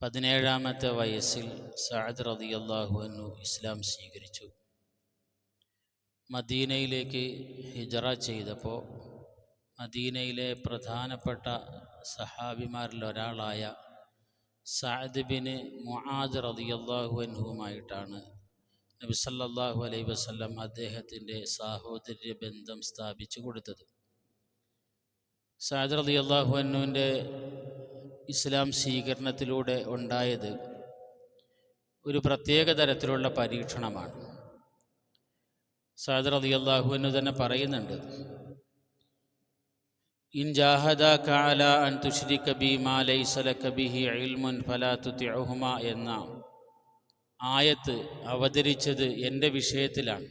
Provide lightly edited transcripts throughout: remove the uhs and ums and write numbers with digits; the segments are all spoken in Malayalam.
17-ാമത്തെ വയസ്സിൽ സഅദ് റളിയല്ലാഹു അൻഹു ഇസ്ലാം സ്വീകരിച്ചു. മദീനയിലേക്ക് ഹിജറ ചെയ്തപ്പോൾ മദീനയിലെ പ്രധാനപ്പെട്ട സഹാബിമാരിൽ ഒരാളായ സഅദ് ബിൻ മുആദ് റളിയല്ലാഹു അൻഹുവുമായിട്ടാണ് നബി സല്ലല്ലാഹു അലൈഹി വസല്ലം അദ്ദേഹത്തിൻ്റെ സാഹോദര്യ ബന്ധം സ്ഥാപിച്ചു കൊടുത്തത്. സഅദ് റളിയല്ലാഹു അൻഹുവിൻ്റെ ഇസ്ലാം സ്വീകരണത്തിലൂടെ ഉണ്ടായത് ഒരു പ്രത്യേക തരത്തിലുള്ള പരീക്ഷണമാണ്. സഅദ് റളിയല്ലാഹു അൻഹു തന്നെ പറയുന്നുണ്ട്, ഇൻ ജാഹദക അലാ അൻ തുശ്രിക ബി മാ ലൈസ ലക ബിഹി ഇൽമുൻ ഫലാ തുതിഉഹുമാ എന്ന ആയത്ത് അവതരിച്ചത് എൻ്റെ വിഷയത്തിലാണ്.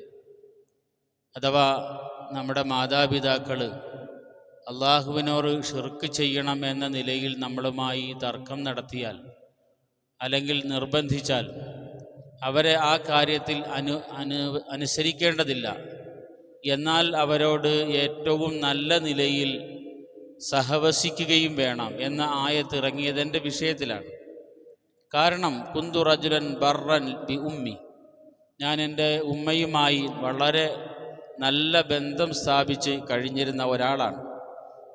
അഥവാ നമ്മുടെ മാതാപിതാക്കൾ അള്ളാഹുവിനോട് ഷിർക്ക് ചെയ്യണം എന്ന നിലയിൽ നമ്മളുമായി തർക്കം നടത്തിയാൽ അല്ലെങ്കിൽ നിർബന്ധിച്ചാൽ അവരെ ആ കാര്യത്തിൽ അനുസരിക്കേണ്ടതില്ല, എന്നാൽ അവരോട് ഏറ്റവും നല്ല നിലയിൽ സഹവസിക്കുകയും വേണം എന്ന ആയത്ത് ഇറങ്ങിയത് എൻ്റെ വിഷയത്തിലാണ്. കാരണം കുന്തു റജുലൻ ബർറൻ ബി ഉമ്മി, ഞാൻ എൻ്റെ ഉമ്മയുമായി വളരെ നല്ല ബന്ധം സ്ഥാപിച്ച് കഴിഞ്ഞിരുന്ന ഒരാളാണ്.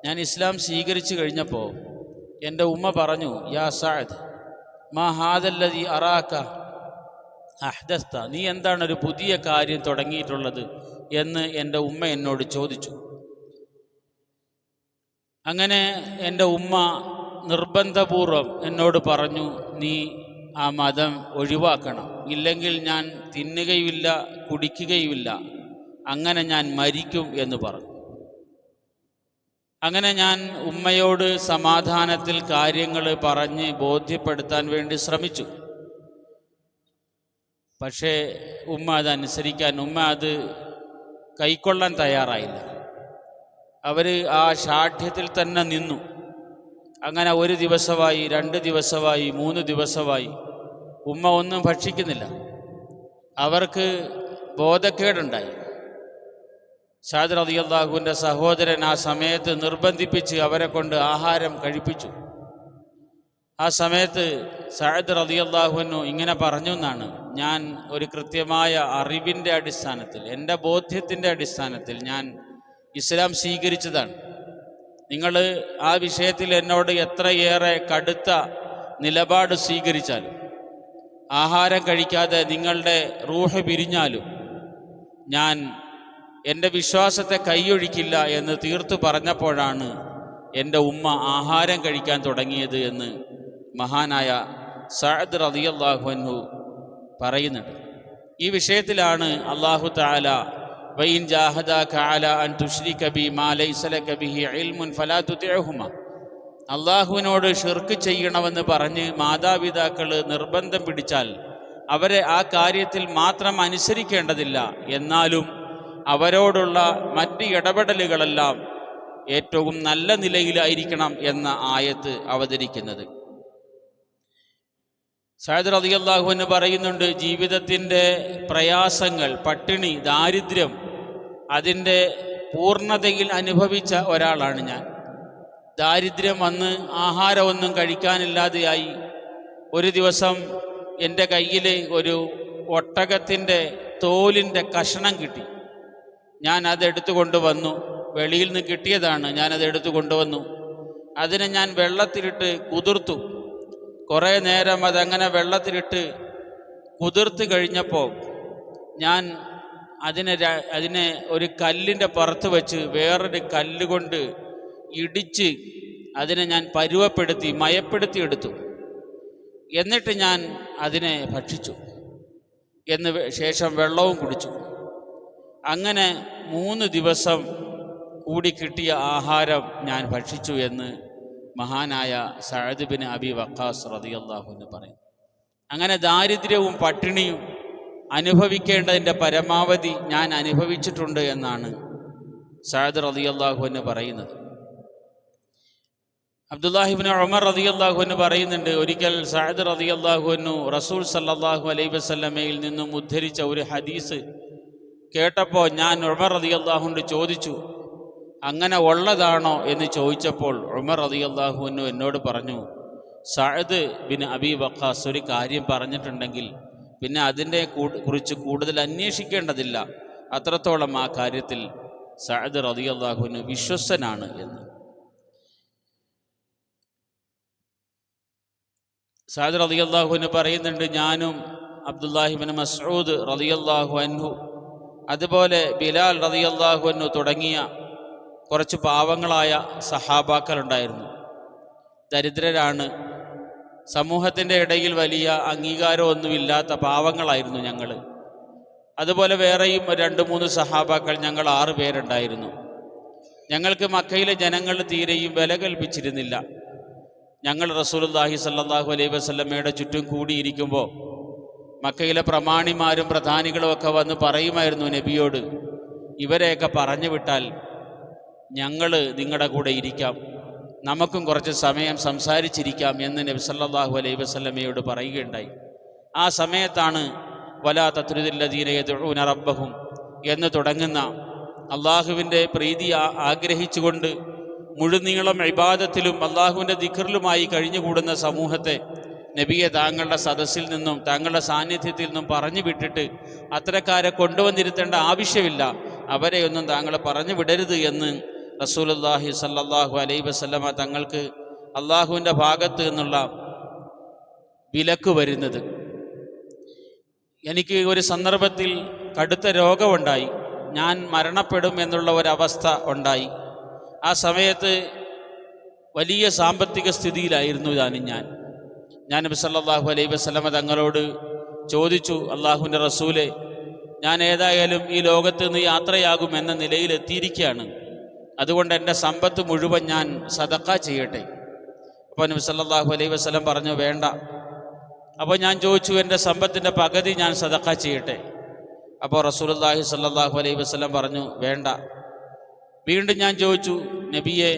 ഞാൻ ഇസ്ലാം സ്വീകരിച്ചു കഴിഞ്ഞപ്പോൾ എൻ്റെ ഉമ്മ പറഞ്ഞു, യാ സഅദ് മാ ഹാദല്ലദി അറാക അഹ്ദസ്ത, നീ എന്താണ് ഒരു പുതിയ കാര്യം തുടങ്ങിയിട്ടുള്ളത് എന്ന് എൻ്റെ ഉമ്മ എന്നോട് ചോദിച്ചു. അങ്ങനെ എൻ്റെ ഉമ്മ നിർബന്ധപൂർവം എന്നോട് പറഞ്ഞു, നീ ആ മതം ഒഴിവാക്കണം, ഇല്ലെങ്കിൽ ഞാൻ തിന്നുകയുമില്ല കുടിക്കുകയുമില്ല, അങ്ങനെ ഞാൻ മരിക്കും എന്ന് പറഞ്ഞു. അങ്ങനെ ഞാൻ ഉമ്മയോട് സമാധാനത്തിൽ കാര്യങ്ങൾ പറഞ്ഞ് ബോധ്യപ്പെടുത്താൻ വേണ്ടി ശ്രമിച്ചു. പക്ഷേ ഉമ്മ അത് കൈക്കൊള്ളാൻ തയ്യാറായില്ല. അവർ ആ ശാഠ്യത്തിൽ തന്നെ നിന്നു. അങ്ങനെ 1 ദിവസമായി, 2 ദിവസമായി, 3 ദിവസമായി ഉമ്മ ഒന്നും ഭക്ഷിക്കുന്നില്ല. അവർക്ക് ബോധക്കേടുണ്ടായി. സഅദ് റളിയല്ലാഹുവിൻ്റെ സഹോദരൻ ആ സമയത്ത് നിർബന്ധിപ്പിച്ച് അവരെ കൊണ്ട് ആഹാരം കഴിപ്പിച്ചു. ആ സമയത്ത് സഅദ് റളിയല്ലാഹു അൻഹു ഇങ്ങനെ പറഞ്ഞു എന്നാണ്, ഞാൻ ഒരു കൃത്യമായ അറിവിൻ്റെ അടിസ്ഥാനത്തിൽ, എൻ്റെ ബോധ്യത്തിൻ്റെ അടിസ്ഥാനത്തിൽ ഞാൻ ഇസ്ലാം സ്വീകരിച്ചതാണ്. നിങ്ങൾ ആ വിഷയത്തിൽ എന്നോട് എത്രയേറെ കടുത്ത നിലപാട് സ്വീകരിച്ചാലും, ആഹാരം കഴിക്കാതെ നിങ്ങളുടെ റൂഹ് പിരിഞ്ഞാലും ഞാൻ എൻ്റെ വിശ്വാസത്തെ കൈയൊഴിക്കില്ല എന്ന് തീർത്തു പറഞ്ഞപ്പോഴാണ് എൻ്റെ ഉമ്മ ആഹാരം കഴിക്കാൻ തുടങ്ങിയത് എന്ന് മഹാനായ സഅദ് റളിയല്ലാഹു അൻഹു പറയുന്നുണ്ട്. ഈ വിഷയത്തിലാണ് അല്ലാഹു തആല വഇൻ ജാഹദക അലാ അൻ തുശ്രിക ബി മാ ലൈസ ലക ബിഹി ഇൽമുൻ ഫലാ തുതിഉഹുമാ, അള്ളാഹുവിനോട് ഷിർക്ക് ചെയ്യണമെന്ന് പറഞ്ഞ് മാതാപിതാക്കൾ നിർബന്ധം പിടിച്ചാൽ അവരെ ആ കാര്യത്തിൽ മാത്രം അനുസരിക്കേണ്ടതില്ല, എന്നാലും അവരോടുള്ള മറ്റ് ഇടപെടലുകളെല്ലാം ഏറ്റവും നല്ല നിലയിലായിരിക്കണം എന്ന ആയത്ത് അവതരിക്കുന്നത്. സഅദ് റളിയല്ലാഹു അൻഹു പറയുന്നുണ്ട്, ജീവിതത്തിൻ്റെ പ്രയാസങ്ങൾ, പട്ടിണി, ദാരിദ്ര്യം അതിൻ്റെ പൂർണ്ണതയിൽ അനുഭവിച്ച ഒരാളാണ് ഞാൻ. ദാരിദ്ര്യം വന്ന് ആഹാരമൊന്നും കഴിക്കാനില്ലാതെയായി. ഒരു ദിവസം എൻ്റെ കയ്യിൽ ഒരു ഒട്ടകത്തിൻ്റെ തോലിൻ്റെ കഷണം കിട്ടി. ഞാൻ അതെടുത്തു കൊണ്ടുവന്നു. വെളിയിൽ നിന്ന് കിട്ടിയതാണ്. ഞാനതെടുത്തു കൊണ്ടുവന്നു. അതിനെ ഞാൻ വെള്ളത്തിലിട്ട് കുതിർത്തു. കുറേ നേരം അതങ്ങനെ വെള്ളത്തിലിട്ട് കുതിർത്ത് കഴിഞ്ഞപ്പോൾ ഞാൻ അതിനെ ഒരു കല്ലിൻ്റെ പുറത്ത് വെച്ച് വേറൊരു കല്ലുകൊണ്ട് ഇടിച്ച് അതിനെ ഞാൻ പരുവപ്പെടുത്തി മയപ്പെടുത്തി എടുത്തു. എന്നിട്ട് ഞാൻ അതിനെ ഭക്ഷിച്ചു. ശേഷം വെള്ളവും കുടിച്ചു. അങ്ങനെ 3 ദിവസം കൂടി കിട്ടിയ ആഹാരം ഞാൻ ഭക്ഷിച്ചു എന്ന് മഹാനായ സഅദ് ബിൻ അബി വഖാസ് റളിയല്ലാഹു അൻഹു പറയും. അങ്ങനെ ദാരിദ്ര്യവും പട്ടിണിയും അനുഭവിക്കേണ്ടതിൻ്റെ പരമാവധി ഞാൻ അനുഭവിച്ചിട്ടുണ്ട് എന്നാണ് സഅദ് റളിയല്ലാഹു അൻഹു പറയുന്നത്. അബ്ദുല്ലാഹി ഇബ്നു ഉമർ റളിയല്ലാഹു അൻഹു പറയുന്നുണ്ട്, ഒരിക്കൽ സഅദ് റളിയല്ലാഹു അൻഹു റസൂൽ സല്ലല്ലാഹു അലൈഹി വസല്ലമയിൽ നിന്നും ഉദ്ധരിച്ച ഒരു ഹദീസ് കേട്ടപ്പോൾ ഞാൻ ഉമർ റളിയല്ലാഹു അൻഹു ചോദിച്ചു, അങ്ങനെ ഉള്ളതാണോ എന്ന് ചോദിച്ചപ്പോൾ ഉമർ റളിയല്ലാഹു അൻഹു എന്നോട് പറഞ്ഞു, സഅദ് ബിൻ അബി വഖാസ് ഒരു കാര്യം പറഞ്ഞിട്ടുണ്ടെങ്കിൽ പിന്നെ അതിനെ കുറിച്ച് കൂടുതൽ അന്വേഷിക്കേണ്ടതില്ല, അത്രത്തോളം ആ കാര്യത്തിൽ സഅദ് റളിയല്ലാഹു അൻഹു വിശ്വസ്തനാണ് എന്ന്. സഅദ് റളിയല്ലാഹു അൻഹു പറയുന്നുണ്ട്, ഞാനും അബ്ദുല്ലാഹി ഇബ്നു മസ്ഊദ് റളിയല്ലാഹു അൻഹു, അതുപോലെ ബിലാൽ റളിയല്ലാഹു അൻഹു തുടങ്ങിയ കുറച്ച് പാവങ്ങളായ സഹാബാക്കളുണ്ടായിരുന്നു. ദരിദ്രരാണ്, സമൂഹത്തിൻ്റെ ഇടയിൽ വലിയ അംഗീകാരമൊന്നുമില്ലാത്ത പാവങ്ങളായിരുന്നു ഞങ്ങൾ. അതുപോലെ വേറെയും 2-3 സഹാബാക്കൾ, ഞങ്ങൾ 6 പേരുണ്ടായിരുന്നു. ഞങ്ങൾക്ക് മക്കയിലെ ജനങ്ങൾ തീരെയും വില കൽപ്പിച്ചിരുന്നില്ല. ഞങ്ങൾ റസൂലുള്ളാഹി സ്വല്ലല്ലാഹു അലൈഹി വസല്ലമയുടെ ചുറ്റും കൂടിയിരിക്കുമ്പോൾ മക്കയിലെ പ്രമാണിമാരും പ്രധാനികളും ഒക്കെ വന്ന് പറയുമായിരുന്നു നബിയോട്, ഇവരെയൊക്കെ പറഞ്ഞു വിട്ടാൽ ഞങ്ങൾ നിങ്ങളുടെ കൂടെ ഇരിക്കാം, നമുക്കും കുറച്ച് സമയം സംസാരിച്ചിരിക്കാം എന്ന് നബി സല്ലല്ലാഹു അലൈഹി വസല്ലമയോട് പറയുകയുണ്ടായി. ആ സമയത്താണ് വലാ തത്രുദില്ലദീന യദ്ഊന റബ്ബഹും എന്ന് തുടങ്ങുന്ന അള്ളാഹുവിൻ്റെ പ്രീതി ആഗ്രഹിച്ചുകൊണ്ട് മുഴുനീളം ഇബാദത്തിലും അള്ളാഹുവിൻ്റെ ദിക്റിലുമായി കഴിഞ്ഞുകൂടുന്ന സമൂഹത്തെ നബിയെ താങ്കളുടെ സദസ്സിൽ നിന്നും താങ്കളുടെ സാന്നിധ്യത്തിൽ നിന്നും പറഞ്ഞു വിട്ടിട്ട് അത്തരക്കാരെ കൊണ്ടുവന്നിരുത്തേണ്ട ആവശ്യമില്ല, അവരെയൊന്നും താങ്കൾ പറഞ്ഞു വിടരുത് എന്ന് റസൂലുള്ളാഹി സ്വല്ലല്ലാഹു അലൈഹി വസല്ലമ തങ്ങൾക്ക് അള്ളാഹുവിൻ്റെ ഭാഗത്ത് നിന്നുള്ള വിലക്ക് വരുന്നത്. എനിക്ക് ഒരു സന്ദർഭത്തിൽ കടുത്ത രോഗമുണ്ടായി, ഞാൻ മരണപ്പെടും എന്നുള്ള ഒരവസ്ഥ ഉണ്ടായി. ആ സമയത്ത് വലിയ സാമ്പത്തിക സ്ഥിതിയിലായിരുന്നു ഞാൻ നബി സല്ലല്ലാഹു അലൈഹി വസല്ലമ തങ്ങളോട് ചോദിച്ചു, അള്ളാഹുവിൻ്റെ റസൂലെ, ഞാൻ ഏതായാലും ഈ ലോകത്ത് നിന്ന് യാത്രയാകുമെന്ന നിലയിലെത്തിയിരിക്കുകയാണ്, അതുകൊണ്ട് എൻ്റെ സമ്പത്ത് മുഴുവൻ ഞാൻ സദഖ ചെയ്യട്ടെ. അപ്പോൾ നബി സല്ലല്ലാഹു അലൈഹി വസല്ലം പറഞ്ഞു, വേണ്ട. അപ്പോൾ ഞാൻ ചോദിച്ചു, എൻ്റെ സമ്പത്തിൻ്റെ പകുതി ഞാൻ സദഖ ചെയ്യട്ടെ? അപ്പോൾ റസൂലുള്ളാഹി സ്വല്ലല്ലാഹു അലൈഹി വസല്ലം പറഞ്ഞു, വേണ്ട. വീണ്ടും ഞാൻ ചോദിച്ചു, നബിയെ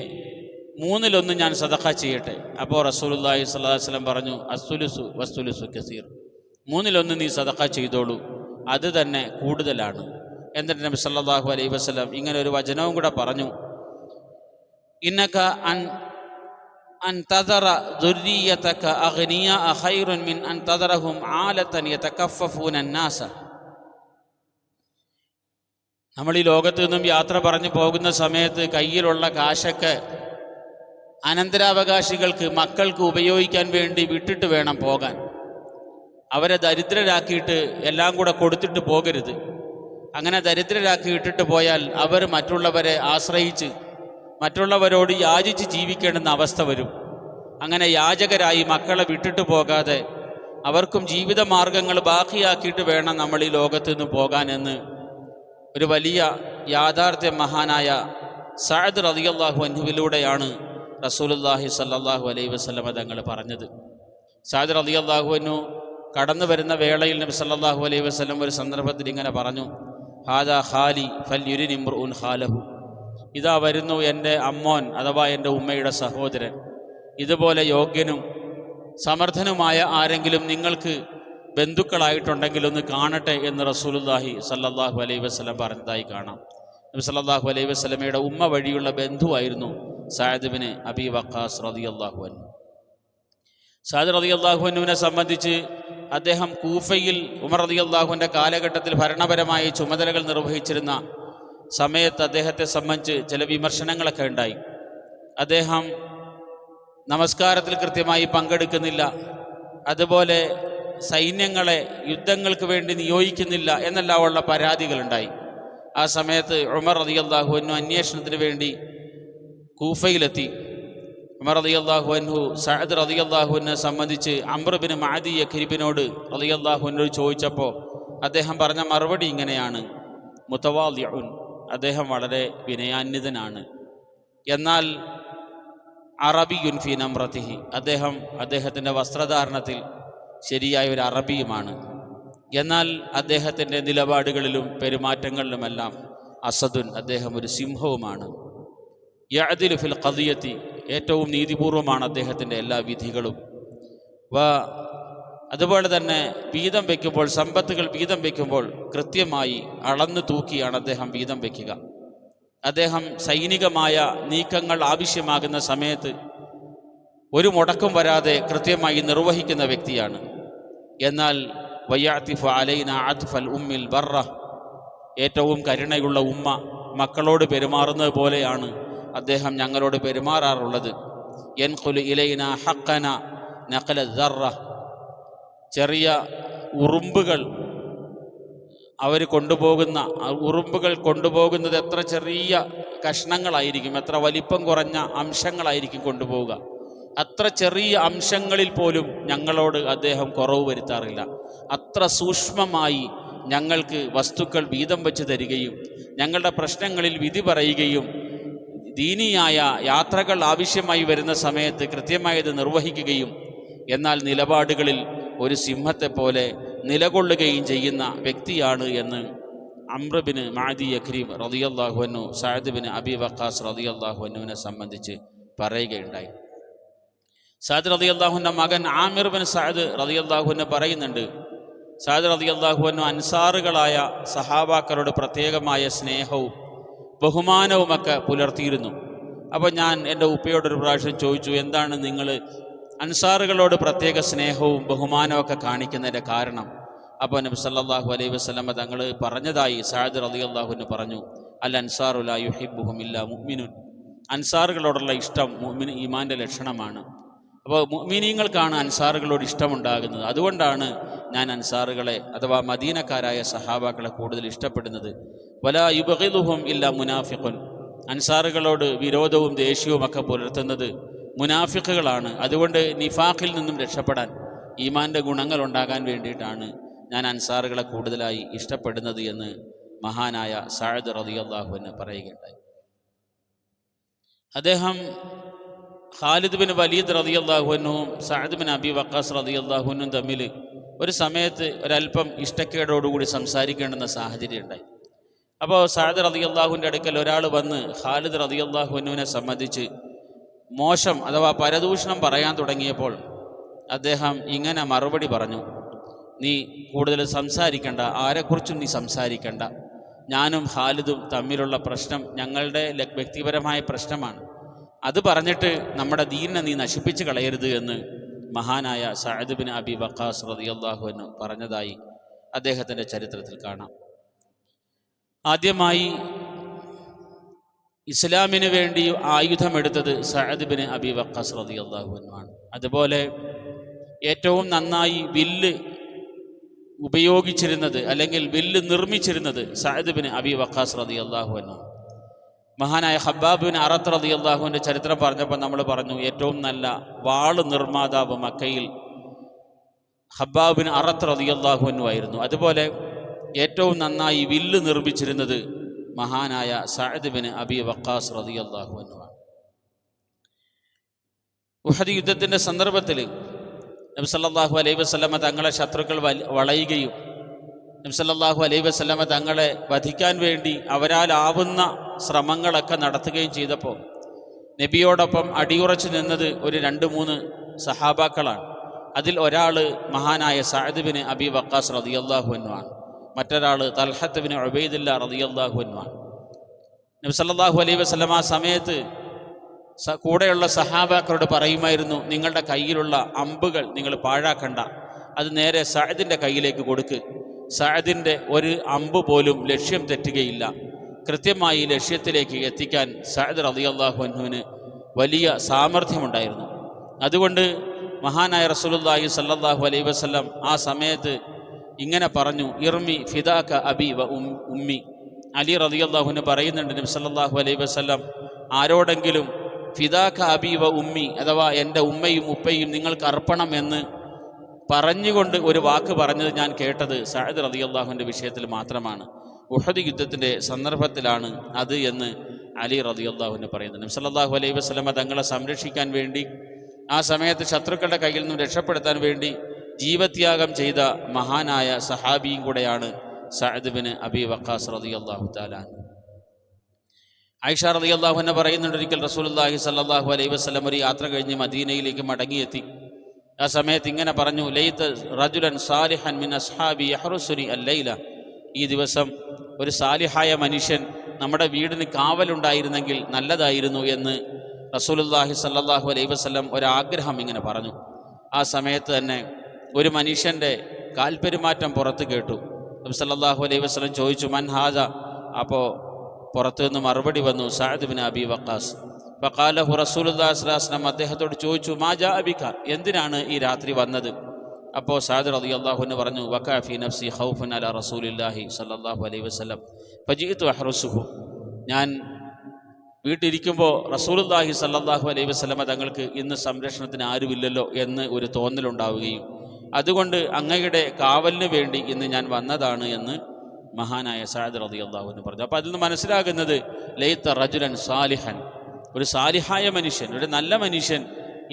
1/3 ഞാൻ സദഖ ചെയ്യട്ടെ? അപ്പോൾ റസൂലുള്ളാഹി സ്വല്ലല്ലാഹു അലൈഹി വസല്ലം പറഞ്ഞു, അസ്സുലുസു വസ്സുലുസു കസീർ, 1/3 നീ സദഖ ചെയ്തോളൂ, അത് തന്നെ കൂടുതലാണ്. എന്നിട്ട് നബി സല്ലല്ലാഹു അലൈഹി വസല്ലം ഇങ്ങനെ ഒരു വചനവും കൂടെ പറഞ്ഞു, ഇന്നക അൻ തദറ ദുർരിയതക അഗ്നിയ ഖൈറുൻ മിൻ അൻ തദറഹും ആലതൻ യതകഫഫൂന അന്നാസ. നമ്മൾ ഈ ലോകത്ത് നിന്നും യാത്ര പറഞ്ഞു പോകുന്ന സമയത്ത് കയ്യിലുള്ള കാശൊക്കെ അനന്തരാവകാശികൾക്ക്, മക്കൾക്ക് ഉപയോഗിക്കാൻ വേണ്ടി വിട്ടിട്ട് വേണം പോകാൻ. അവരെ ദരിദ്രരാക്കിയിട്ട് എല്ലാം കൂടെ കൊടുത്തിട്ട് പോകരുത്. അങ്ങനെ ദരിദ്രരാക്കി ഇട്ടിട്ട് പോയാൽ അവർ മറ്റുള്ളവരെ ആശ്രയിച്ച് മറ്റുള്ളവരോട് യാചിച്ച് ജീവിക്കേണ്ടുന്ന അവസ്ഥ വരും. അങ്ങനെ യാചകരായി മക്കളെ വിട്ടിട്ട് പോകാതെ അവർക്കും ജീവിത മാർഗങ്ങൾ ബാക്കിയാക്കിയിട്ട് വേണം നമ്മൾ ഈ ലോകത്ത് നിന്ന് പോകാനെന്ന് ഒരു വലിയ യാഥാർത്ഥ്യ മഹാനായ സഅദ് റളിയല്ലാഹു അൻഹുവിലൂടെയാണ് റസൂലുള്ളാഹി സ്വല്ലല്ലാഹു അലൈഹി വസല്ലമ തങ്ങൾ പറഞ്ഞത്. സഅദ് റളിയല്ലാഹു അൻഹു കടന്നു വരുന്ന വേളയിൽ നബി സല്ലല്ലാഹു അലൈഹി വസല്ലം ഒരു സന്ദർഭത്തിൽ ഇങ്ങനെ പറഞ്ഞു, ഹാദാ ഖാലി ഫൽയുരിൻ ഇംറുഉൻ ഖാലഹു. ഇതാ വരുന്നു എൻ്റെ അമ്മോൻ അഥവാ എൻ്റെ ഉമ്മയുടെ സഹോദരൻ, ഇതുപോലെ യോഗ്യനും സമർത്ഥനുമായ ആരെങ്കിലും നിങ്ങൾക്ക് ബന്ധുക്കളായിട്ടുണ്ടെങ്കിൽ ഒന്ന് കാണട്ടെ എന്ന് റസൂലുള്ളാഹി സ്വല്ലല്ലാഹു അലൈഹി വസല്ലം പറഞ്ഞതായി കാണാം. നബി സല്ലല്ലാഹു അലൈഹി വസല്ലമയുടെ ഉമ്മ വഴിയുള്ള ബന്ധുവായിരുന്നു സഅദ് ബിൻ അബി വഖാസ് റളിയല്ലാഹു അൻഹു. സഅദ് റളിയല്ലാഹു അൻഹുവിനെ സംബന്ധിച്ച് അദ്ദേഹം കൂഫയിൽ ഉമർ റളിയല്ലാഹുവിൻ്റെ കാലഘട്ടത്തിൽ ഭരണപരമായ ചുമതലകൾ നിർവഹിച്ചിരുന്ന സമയത്ത് അദ്ദേഹത്തെ സംബന്ധിച്ച് ചില വിമർശനങ്ങളൊക്കെ ഉണ്ടായി. അദ്ദേഹം നമസ്കാരത്തിൽ കൃത്യമായി പങ്കെടുക്കുന്നില്ല, അതുപോലെ സൈന്യങ്ങളെ യുദ്ധങ്ങൾക്ക് വേണ്ടി നിയോഗിക്കുന്നില്ല എന്നെല്ലാം ഉള്ള പരാതികളുണ്ടായി. ആ സമയത്ത് ഉമർ റളിയല്ലാഹു അൻഹു അന്വേഷണത്തിന് വേണ്ടി കൂഫയിലെത്തി. ഉമർ റളിയല്ലാഹു അൻഹു സഅദ് റളിയല്ലാഹു അൻഹുവിനെ സംബന്ധിച്ച് അംർ ബിൻ മഅദി യക്രിബിനോട് റളിയല്ലാഹു അൻഹു ചോദിച്ചപ്പോൾ അദ്ദേഹം പറഞ്ഞ മറുപടി ഇങ്ങനെയാണ്, മുതവാദിഉൻ, അദ്ദേഹം വളരെ വിനയാന്വിതനാണ്. എന്നാൽ അറബിയുൻ ഫീ നംറതിഹി, അദ്ദേഹത്തിൻ്റെ വസ്ത്രധാരണത്തിൽ ശരിയായ ഒരു അറബിയുമാണ്. എന്നാൽ അദ്ദേഹത്തിൻ്റെ നിലപാടുകളിലും പെരുമാറ്റങ്ങളിലുമെല്ലാം അസദുൻ, അദ്ദേഹം ഒരു സിംഹവുമാണ്. യഅദിലു ഫിൽ ഖദിയത്തി, ഏറ്റവും നീതിപൂർവമാണ് അദ്ദേഹത്തിൻ്റെ എല്ലാ വിധികളും. അതുപോലെ തന്നെ വീതം വയ്ക്കുമ്പോൾ, സമ്പത്തുകൾ വീതം വയ്ക്കുമ്പോൾ കൃത്യമായി അളന്നു തൂക്കിയാണ് അദ്ദേഹം വീതം വയ്ക്കുക. അദ്ദേഹം സൈനികമായ നീക്കങ്ങൾ ആവശ്യമാകുന്ന സമയത്ത് ഒരു മുടക്കം വരാതെ കൃത്യമായി നിർവഹിക്കുന്ന വ്യക്തിയാണ്. എന്നാൽ വയാത്തിഫു അലൈന അത്ഫൽ ഉമ്മിൽ ബർറ, ഏറ്റവും കരുണയുള്ള ഉമ്മ മക്കളോട് പെരുമാറുന്നത് പോലെയാണ് അദ്ദേഹം ഞങ്ങളോട് പെരുമാറാറുള്ളത്. യൻഖുലു ഇലൈന ഹഖന നഖല ദർറ, ചെറിയ ഉറുമ്പുകൾ ഉറുമ്പുകൾ കൊണ്ടുപോകുന്നത് എത്ര ചെറിയ കഷ്ണങ്ങളായിരിക്കും, എത്ര വലിപ്പം കുറഞ്ഞ അംശങ്ങളായിരിക്കും കൊണ്ടുപോവുക. അത്ര ചെറിയ അംശങ്ങളിൽ പോലും ഞങ്ങളോട് അദ്ദേഹം കുറവ് വരുത്താറില്ല. അത്ര സൂക്ഷ്മമായി ഞങ്ങൾക്ക് വസ്തുക്കൾ വീതം വെച്ച് തരികയും ഞങ്ങളുടെ പ്രശ്നങ്ങളിൽ വിധി പറയുകയും ദീനിയായ യാത്രകൾ ആവശ്യമായി വരുന്ന സമയത്ത് കൃത്യമായത് നിർവഹിക്കുകയും എന്നാൽ നിലപാടുകളിൽ ഒരു സിംഹത്തെപ്പോലെ നിലകൊള്ളുകയും ചെയ്യുന്ന വ്യക്തിയാണ് എന്ന് അംർ ബിൻ മഅദി യക്രീം റളിയല്ലാഹു അൻഹു സഅദ് ബിൻ അബി വഖാസ് റളിയല്ലാഹു അൻഹുവിനെ സംബന്ധിച്ച് പറയുകയുണ്ടായി. സഅദ് റളിയല്ലാഹുവിൻ്റെ മകൻ ആമിർ ബിൻ സഅദ് റളിയല്ലാഹു അൻഹു പറയുന്നുണ്ട്, സഅദ് റളിയല്ലാഹു അൻഹു അൻസാറുകളായ സഹാബാക്കളോട് പ്രത്യേകമായ സ്നേഹവും ബഹുമാനവുമൊക്കെ പുലർത്തിയിരുന്നു. അപ്പോൾ ഞാൻ എൻ്റെ ഉപ്പയോടൊരു പ്രാവശ്യം ചോദിച്ചു, എന്താണ് നിങ്ങൾ അൻസാറുകളോട് പ്രത്യേക സ്നേഹവും ബഹുമാനമൊക്കെ കാണിക്കുന്നതിൻ്റെ കാരണം? അപ്പോൾ നബി സല്ലല്ലാഹു അലൈഹി വസല്ലമ തങ്ങൾ പറഞ്ഞതായി സഅദ് റളിയല്ലാഹു അൻഹു പറഞ്ഞു, അൽ അൻസാറു ലാ യുഹിബ്ബുഹും ഇല്ലാ മുഅ്മിനുൻ, അൻസാറുകളോടുള്ള ഇഷ്ടം മുഅ്മിൻ ഈമാൻ്റെ ലക്ഷണമാണ്. അപ്പോൾ മുഅ്മിനീങ്ങൾക്കാണ് അൻസാറുകളോട് ഇഷ്ടമുണ്ടാകുന്നത്. അതുകൊണ്ടാണ് ഞാൻ അൻസാറുകളെ അഥവാ മദീനക്കാരായ സഹാബാക്കളെ കൂടുതൽ ഇഷ്ടപ്പെടുന്നത്. വലാ യുബ്ഗിദുഹും ഇല്ലാ മുനാഫിഖുൻ, അൻസാറുകളോട് വിരോധവും ദേഷ്യവും ഒക്കെ പുലർത്തുന്നത് മുനാഫിഖുകളാണ്. അതുകൊണ്ട് നിഫാഖിൽ നിന്നും രക്ഷപ്പെടാൻ, ഈമാൻ്റെ ഗുണങ്ങൾ ഉണ്ടാകാൻ വേണ്ടിയിട്ടാണ് ഞാൻ അൻസാറുകളെ കൂടുതലായി ഇഷ്ടപ്പെടുന്നത് എന്ന് മഹാനായ സഅദ് റളിയല്ലാഹു അൻഹു പറയുകയുണ്ടായി. അദ്ദേഹം ഖാലിദ് ബിൻ വലീദ് റളിയല്ലാഹു അൻഹുവും സഅദ് ബിൻ അബി വഖാസ് റളിയല്ലാഹു അൻഹും തമ്മിൽ ഒരു സമയത്ത് ഒരല്പം ഇഷ്ടക്കേടോടുകൂടി സംസാരിക്കേണ്ടുന്ന സാഹചര്യം ഉണ്ടായി. അപ്പോൾ സഅദ് റളിയല്ലാഹുവിൻ്റെ അടുക്കൽ ഒരാൾ വന്ന് ഖാലിദ് റളിയല്ലാഹു അൻഹുവിനെ സംബന്ധിച്ച് മോശം അഥവാ പരദൂഷണം പറയാൻ തുടങ്ങിയപ്പോൾ അദ്ദേഹം ഇങ്ങനെ മറുപടി പറഞ്ഞു, നീ കൂടുതൽ സംസാരിക്കണ്ട, ആരെക്കുറിച്ചും നീ സംസാരിക്കണ്ട, ഞാനും ഖാലിദും തമ്മിലുള്ള പ്രശ്നം ഞങ്ങളുടെ വ്യക്തിപരമായ പ്രശ്നമാണ്, അത് പറഞ്ഞിട്ട് നമ്മുടെ ദീനിനെ നീ നശിപ്പിച്ച് കളയരുത് എന്ന് മഹാനായ സഅദ് ബിൻ അബി വഖാസ് റളിയല്ലാഹു അൻഹു പറഞ്ഞതായി അദ്ദേഹത്തിൻ്റെ ചരിത്രത്തിൽ കാണാം. ആദ്യമായി ഇസ്ലാമിന് വേണ്ടി ആയുധമെടുത്തത് സഅദ് ബിൻ അബി വഖാസ് റളിയല്ലാഹു അൻഹു ആണ്. അതുപോലെ ഏറ്റവും നന്നായി വില്ല് ഉപയോഗിച്ചിരുന്നത് അല്ലെങ്കിൽ വില്ല് നിർമ്മിച്ചിരുന്നത് സഅദ് ബിൻ അബി വഖാസ് റളിയല്ലാഹു അൻഹു. മഹാനായ ഖബ്ബാബ് ബിൻ അറത്ത് റളിയല്ലാഹുവിൻ്റെ ചരിത്രം പറഞ്ഞപ്പോൾ നമ്മൾ പറഞ്ഞു, ഏറ്റവും നല്ല വാള് നിർമ്മാതാവ് മക്കയിൽ ഖബ്ബാബ് ബിൻ അറത്ത് റളിയല്ലാഹു അൻഹു ആയിരുന്നു. അതുപോലെ ഏറ്റവും നന്നായി വില്ല് നിർമ്മിച്ചിരുന്നത് മഹാനായ സഅദ് ബിൻ അബി വഖാസ് റളിയല്ലാഹു അൻഹു ആണ്. ഉഹദ് യുദ്ധത്തിൻ്റെ സന്ദർഭത്തിൽ നബി സല്ലല്ലാഹു അലൈഹി വസല്ലമ തങ്ങളെ ശത്രുക്കൾ വളയുകയും നബി സല്ലല്ലാഹു അലൈഹി വസല്ലമ തങ്ങളെ വധിക്കാൻ വേണ്ടി അവരാലാവുന്ന ശ്രമങ്ങളൊക്കെ നടത്തുകയും ചെയ്തപ്പോൾ നബിയോടൊപ്പം അടിയുറച്ചു നിന്നത് ഒരു 2-3 സഹാബാക്കളാണ്. അതിൽ ഒരാൾ മഹാനായ സഅദ് ബിൻ അബി വഖാസ് റളിയല്ലാഹു അൻഹു ആണ്. മറ്റൊരാൾ തൽഹത്ത് ബിൻ ഉബൈദില്ല റളിയല്ലാഹു അൻഹു ആണ്. നബി സല്ലല്ലാഹു അലൈഹി വസല്ലമ ആ സമയത്ത് കൂടെയുള്ള സഹാബാക്കളോട് പറയുമായിരുന്നു, നിങ്ങളുടെ കയ്യിലുള്ള അമ്പുകൾ നിങ്ങൾ പാഴാക്കണ്ട, അത് നേരെ സഅദിൻ്റെ കയ്യിലേക്ക് കൊടുക്ക്. സഅദിൻ്റെ ഒരു അമ്പ് പോലും ലക്ഷ്യം തെറ്റുകയില്ല. കൃത്യമായി ലക്ഷ്യത്തിലേക്ക് എത്തിക്കാൻ സഅദ് റളിയല്ലാഹു അൻഹുവിന് വലിയ സാമർഥ്യമുണ്ടായിരുന്നു. അതുകൊണ്ട് മഹാനായ റസൂലുള്ളാഹി സ്വല്ലല്ലാഹു അലൈഹി വസല്ലം ആ സമയത്ത് ഇങ്ങനെ പറഞ്ഞു, ഇർമി ഫിദാക അബി വ ഉമ്മി. അലി റളിയല്ലാഹു അൻഹു പറയുന്നുണ്ട്, നബി സല്ലല്ലാഹു അലൈഹി വസല്ലം ആരോടെങ്കിലും ഫിദാക അബി വ ഉമ്മി അഥവാ എൻ്റെ ഉമ്മയും ഉപ്പയും നിങ്ങൾക്ക് അർപ്പണം എന്ന് പറഞ്ഞുകൊണ്ട് ഒരു വാക്ക് പറഞ്ഞത് ഞാൻ കേട്ടത് സഅദ് റളിയല്ലാഹുവിൻ്റെ വിഷയത്തിൽ മാത്രമാണ്. ഉഹദ് യുദ്ധത്തിൻ്റെ സന്ദർഭത്തിലാണ് അത് എന്ന് അലി റളിയല്ലാഹു അൻഹു പറയുന്നത്. നബി സല്ലല്ലാഹു അലൈഹി വസല്ലമ തങ്ങളെ സംരക്ഷിക്കാൻ വേണ്ടി ആ സമയത്ത് ശത്രുക്കളുടെ കയ്യിൽ നിന്നും രക്ഷപ്പെടുത്താൻ വേണ്ടി ജീവത്യാഗം ചെയ്ത മഹാനായ സഹാബിയും കൂടെയാണ് സഅദ് ബിൻ അബി വഖാസ് റളിയല്ലാഹു തആല അൻഹു. ആയിഷ റളിയല്ലാഹു അൻഹ പറയുന്നുണ്ട്, ഒരിക്കൽ റസൂലുള്ളാഹി സ്വല്ലല്ലാഹു അലൈഹി വസല്ലം ഒരു യാത്ര കഴിഞ്ഞ് മദീനയിലേക്ക് മടങ്ങിയെത്തി. ആ സമയത്ത് ഇങ്ങനെ പറഞ്ഞു, ലൈത റജുലൻ സാലിഹൻ മിൻ അസ്ഹാബി യഹ്റുസുനി അല്ലൈല. ഈ ദിവസം ഒരു സാലിഹായ മനുഷ്യൻ നമ്മുടെ വീടിന് കാവലുണ്ടായിരുന്നെങ്കിൽ നല്ലതായിരുന്നു എന്ന് റസൂലുള്ളാഹി സ്വല്ലല്ലാഹു അലൈഹി വസല്ലം ഒരാഗ്രഹം ഇങ്ങനെ പറഞ്ഞു. ആ സമയത്ത് തന്നെ ഒരു മനുഷ്യൻ്റെ കാൽപെരുമാറ്റം പുറത്ത് കേട്ടു. നബി സല്ലല്ലാഹു അലൈഹി വസല്ലം ചോദിച്ചു, മൻ ഹാദ? അപ്പോൾ പുറത്തു നിന്ന് മറുപടി വന്നു, സഅദ് ബിൻ അബി വഖാസ്. ഫഖാലഹു റസൂലുള്ളാഹി സ്വല്ലല്ലാഹു അലൈഹി വസല്ലം അദ്ദേഹത്തോട് ചോദിച്ചു, മാ ജാ ബിക, എന്തിനാണ് ഈ രാത്രി വന്നത്? അപ്പോൾ സഅദ് റളിയല്ലാഹു അൻഹു പറഞ്ഞു, വഖഅ ഫീ നഫ്സി ഖൗഫൻ അലാ റസൂലില്ലാഹി സ്വല്ലല്ലാഹു അലൈഹി വസല്ലം ഫജിഅതു അഹ്റുസുഹു. ഞാൻ വീട്ടിലിരിക്കുമ്പോൾ റസൂലുള്ളാഹി സ്വല്ലല്ലാഹു അലൈഹി വസല്ലം തങ്ങൾക്ക് ഇന്ന് സംരക്ഷണത്തിന് ആരുമില്ലല്ലോ എന്ന് ഒരു തോന്നലുണ്ടാവുകയും അതുകൊണ്ട് അങ്ങയുടെ കാവലിന് വേണ്ടി ഇന്ന് ഞാൻ വന്നതാണ് എന്ന് മഹാനായ സഅദ് റളിയല്ലാഹു അൻഹു പറഞ്ഞു. അപ്പോൾ അതിൽ നിന്ന് മനസ്സിലാകുന്നത് ലൈത റജുലൻ സാലിഹൻ, ഒരു സാലിഹായ മനുഷ്യൻ, ഒരു നല്ല മനുഷ്യൻ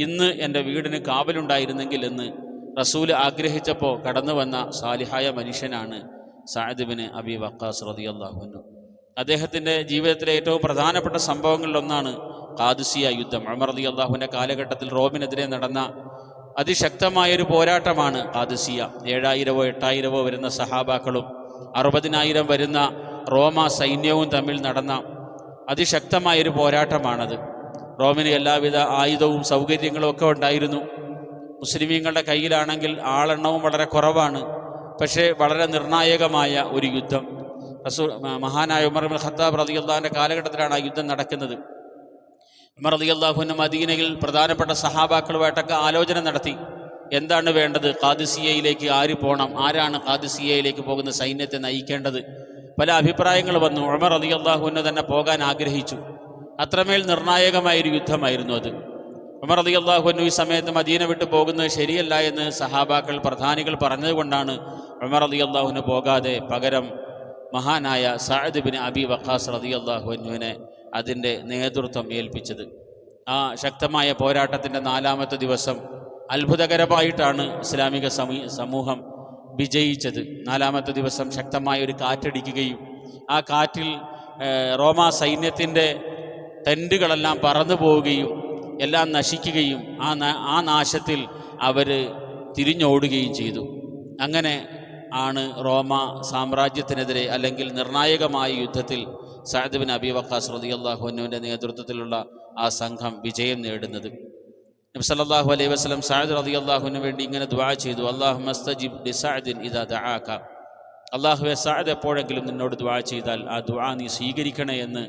ഇന്ന് എൻ്റെ വീടിന് കാവലുണ്ടായിരുന്നെങ്കിൽ എന്ന് റസൂൽ ആഗ്രഹിച്ചപ്പോൾ കടന്നു വന്ന സാലിഹായ മനുഷ്യനാണ് സഅദ് ബിൻ അബി വഖാസ് റളിയല്ലാഹു അൻഹു. അദ്ദേഹത്തിൻ്റെ ജീവിതത്തിലെ ഏറ്റവും പ്രധാനപ്പെട്ട സംഭവങ്ങളിലൊന്നാണ് ഖാദിസിയ യുദ്ധം. ഉമർ റളിയല്ലാഹുവിൻ്റെ കാലഘട്ടത്തിൽ റോമിനെതിരെ നടന്ന അതിശക്തമായൊരു പോരാട്ടമാണ് ഖാദിസിയ. 7000-ഓ 8000-ഓ വരുന്ന സഹാബാക്കളും 60,000 വരുന്ന റോമ സൈന്യവും തമ്മിൽ നടന്ന അതിശക്തമായൊരു പോരാട്ടമാണത്. റോമിന് എല്ലാവിധ ആയുധവും സൗകര്യങ്ങളും ഒക്കെ ഉണ്ടായിരുന്നു. മുസ്ലിമീങ്ങളുടെ കയ്യിലാണെങ്കിൽ ആളെണ്ണവും വളരെ കുറവാണ്. പക്ഷേ വളരെ നിർണായകമായ ഒരു യുദ്ധം. മഹാനായ ഉമർ ഇബ്നുൽ ഖത്താബ് റളിയല്ലാഹുവിൻ്റെ കാലഘട്ടത്തിലാണ് ആ യുദ്ധം നടക്കുന്നത്. ഉമർ റളിയല്ലാഹു അൻഹു മദീനയിൽ പ്രധാനപ്പെട്ട സഹാബാക്കളുമായിട്ടൊക്കെ ആലോചന നടത്തി. എന്താണ് വേണ്ടത്? ഖാദിസിയയിലേക്ക് ആര് പോകണം? ആരാണ് ഖാദിസിയയിലേക്ക് പോകുന്ന സൈന്യത്തെ നയിക്കേണ്ടത്? പല അഭിപ്രായങ്ങൾ വന്നു. ഉമർ റളിയല്ലാഹു അൻഹു തന്നെ പോകാൻ ആഗ്രഹിച്ചു. അത്രമേൽ നിർണായകമായൊരു യുദ്ധമായിരുന്നു അത്. ഉമർ റളിയല്ലാഹു അൻഹു ഈ സമയത്ത് മദീന വിട്ടു പോകുന്നത് ശരിയല്ല എന്ന് സഹാബാക്കൾ പ്രധാനികൾ പറഞ്ഞതുകൊണ്ടാണ് ഉമർ റളിയല്ലാഹു അൻഹു പോകാതെ പകരം മഹാനായ സഅദ് ബിൻ അബി വഖാസ് റളിയല്ലാഹു അൻഹുവിനെ അതിൻ്റെ നേതൃത്വം ഏൽപ്പിച്ചത്. ആ ശക്തമായ പോരാട്ടത്തിൻ്റെ 4ാമത്തെ ദിവസം അത്ഭുതകരമായിട്ടാണ് ഇസ്ലാമിക സമൂഹം വിജയിച്ചത്. 4ാമത്തെ ദിവസം ശക്തമായ ഒരു കാറ്റടിക്കുകയും ആ കാറ്റിൽ റോമാ സൈന്യത്തിൻ്റെ ടെൻറ്റുകളെല്ലാം പറന്നു പോവുകയും എല്ലാം നശിക്കുകയും ആ നാശത്തിൽ അവർ തിരിഞ്ഞോടുകയും ചെയ്തു. അങ്ങനെ ആണ് റോമ സാമ്രാജ്യത്തിനെതിരെ അല്ലെങ്കിൽ നിർണായകമായ യുദ്ധത്തിൽ സഅദ് ബിൻ അബി വഖാസ് റളിയല്ലാഹു അൻഹുവിൻ്റെ നേതൃത്വത്തിലുള്ള ആ സംഘം വിജയം നേടുന്നത്. നബി സല്ലല്ലാഹു അലൈഹി വസല്ലം സഅദ് റളിയല്ലാഹു അൻഹുവിന് വേണ്ടി ഇങ്ങനെ ദുആ ചെയ്തു, അല്ലാഹുമ്മ സ്തജിബ് ലിസഅദിൻ ഇദാ ദഅാക. അല്ലാഹുവേ, സഅദ് എപ്പോഴെങ്കിലും നിന്നോട് ദുആ ചെയ്താൽ ആ ദുആ നീ സ്വീകരിക്കണേ എന്ന്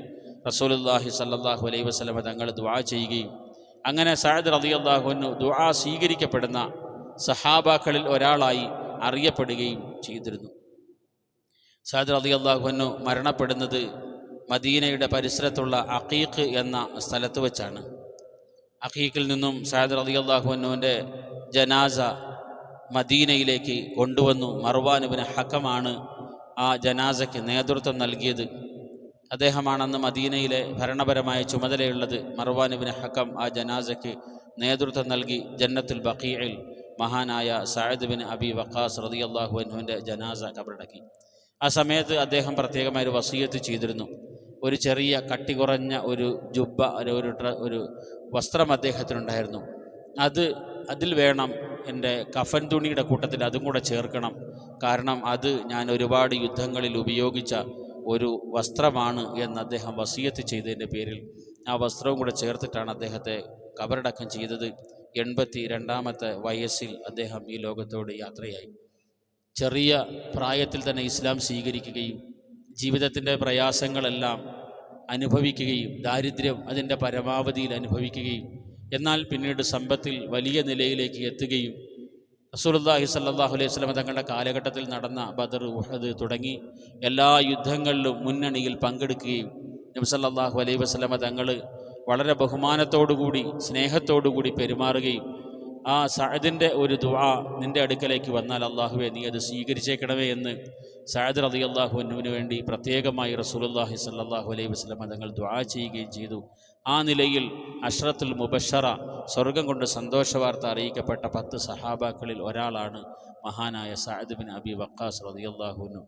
റസൂലുള്ളാഹി സ്വല്ലല്ലാഹു അലൈഹി വസല്ലം തങ്ങൾ ദുആ ചെയ്യുകയും അങ്ങനെ സഅദ് റളിയല്ലാഹു അൻഹു ദുആ സ്വീകരിക്കപ്പെടുന്ന സഹാബാക്കളിൽ ഒരാളായി അറിയപ്പെടുകയും ചെയ്തിരുന്നു. സഅദ് റളിയല്ലാഹു അൻഹു മരണപ്പെടുന്നത് മദീനയുടെ പരിസരത്തുള്ള അഖീഖ് എന്ന സ്ഥലത്ത് വെച്ചാണ്. അഖീഖിൽ നിന്നും സഅദ് റളിയല്ലാഹു അൻഹുവിൻ്റെ ജനാസ മദീനയിലേക്ക് കൊണ്ടുവന്നു. മർവാൻ ഇബ്നു ഹക്കമാണ് ആ ജനാസയ്ക്ക് നേതൃത്വം നൽകിയത്. അദ്ദേഹമാണെന്ന് മദീനയിലെ ഭരണപരമായ ചുമതലയുള്ളത്. മർവാൻ ഇബ്നു ഹക്കം ആ ജനാസയ്ക്ക് നേതൃത്വം നൽകി ജന്നത്തുൽ ബഖീഇൽ മഹാനായ സഅദ് ബിൻ അബി വഖാസ് റളിയല്ലാഹു അൻഹുവിൻ്റെ ജനാസ കബറടക്കി. ആ സമയത്ത് അദ്ദേഹം പ്രത്യേകമായൊരു വസിയത്ത് ചെയ്തിരുന്നു. ഒരു ചെറിയ കട്ടി കുറഞ്ഞ ഒരു ജുബ്ബ, ഒരു വസ്ത്രം അദ്ദേഹത്തിനുണ്ടായിരുന്നു. അതിൽ വേണം എൻ്റെ കഫൻ തുണിയുടെ കൂട്ടത്തിൽ അതും കൂടെ ചേർക്കണം. കാരണം അത് ഞാൻ ഒരുപാട് യുദ്ധങ്ങളിൽ ഉപയോഗിച്ച ഒരു വസ്ത്രമാണ് എന്ന് അദ്ദേഹം വസിയത്ത് ചെയ്തതിൻ്റെ പേരിൽ ആ വസ്ത്രവും കൂടെ ചേർത്തിട്ടാണ് അദ്ദേഹത്തെ കബറടക്കം ചെയ്തത്. 82ാമത്തെ വയസ്സിൽ അദ്ദേഹം ഈ ലോകത്തോട് യാത്രയായി. ചെറിയ പ്രായത്തിൽ തന്നെ ഇസ്ലാം സ്വീകരിക്കുകയും ജീവിതത്തിൻ്റെ പ്രയാസങ്ങളെല്ലാം അനുഭവിക്കുകയും ദാരിദ്ര്യം അതിൻ്റെ പരമാവധിയിൽ അനുഭവിക്കുകയും എന്നാൽ പിന്നീട് സമ്പത്തിൽ വലിയ നിലയിലേക്ക് എത്തുകയും റസൂലുള്ളാഹി സ്വല്ലല്ലാഹു അലൈഹി വസല്ലം തങ്ങളുടെ കാലഘട്ടത്തിൽ നടന്ന ബദർ, ഉഹദ് തുടങ്ങി എല്ലാ യുദ്ധങ്ങളിലും മുന്നണിയിൽ പങ്കെടുക്കുകയും നബി സല്ലല്ലാഹു അലൈഹി വസല്ലം തങ്ങൾ വളരെ ബഹുമാനത്തോടുകൂടി സ്നേഹത്തോടുകൂടി പെരുമാറുകയും ആ സഅദിൻ്റെ ഒരു ദുആ നിൻ്റെ അടുക്കലേക്ക് വന്നാൽ അല്ലാഹുവേ നീ അത് സ്വീകരിച്ചേക്കണമേ എന്ന് സഅദ് റളിയല്ലാഹു അൻഹുവിന് വേണ്ടി പ്രത്യേകമായി റസൂലുള്ളാഹി സ്വല്ലല്ലാഹു അലൈഹി വസല്ലം തങ്ങൾ ദുആ ചെയ്യുകയും ചെയ്തു. ആ നിലയിൽ അഷ്റത്തുൽ മുബശ്ശറ, സ്വർഗം കൊണ്ട് സന്തോഷവാർത്ത അറിയിക്കപ്പെട്ട 10 സഹാബാക്കളിൽ ഒരാളാണ് മഹാനായ സഅദ് ബിൻ അബി വഖാസ് റളിയല്ലാഹു അൻഹു.